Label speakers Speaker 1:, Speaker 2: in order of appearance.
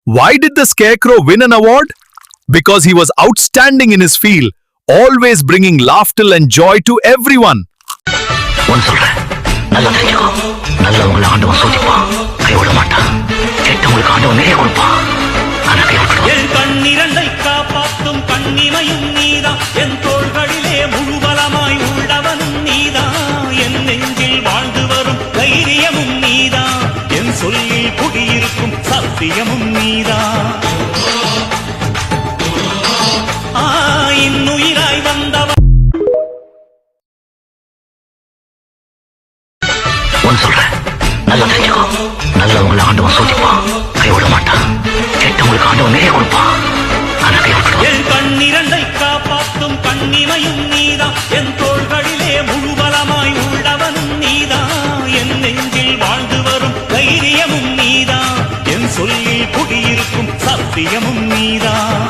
Speaker 1: Why did the Scarecrow win an award? Because he was outstanding in his field, always bringing laughter and joy to everyone.
Speaker 2: ஒன்னு சொல்றேன், நல்லா தெரிஞ்சுக்கோ. நல்லவங்களை ஆண்டவன் சோதிப்பான், கைவிட மாட்டான். கெட்டவங்களுக்கு ஆண்டவன் நிறைய கொடுப்பான், ஆனா கைவிட்டுடும்.
Speaker 3: என் கண்ணிரண்டை காப்பாற்றும் கண்ணிமையும் நீதான், என் தோள்களிலே முழுபலமாய் உள்ளவனும் நீதான், என் நெஞ்சில் வாழ்ந்து வரும் தைரியமும் நீதான், என் சொல்லில் குடியிருக்கும் சத்தியமும் நீதான். இன்னுயிராய் வந்தவன்
Speaker 2: ஒன்னு சொல்றேன், நல்லா தெரிஞ்சுக்கோ. நல்லவங்களை ஆண்டவன் சோதிப்பான், கைவிட மாட்டான். கெட்டவங்களுக்கு ஆண்டவன் நிறைய கொடுப்பான், ஆனா கைவிட்டுடும்.
Speaker 3: என் கண்ணிரண்டை காப்பாற்றும் கண்ணிமையும் நீதான், என் தோள்களிலே முழுபலமாய் உள்ளவனும் நீதான், என் நெஞ்சில் வாழ்ந்து வரும் தைரியமும் நீதான், என் சொல்லில் குடியிருக்கும் சத்தியமும் நீதான்.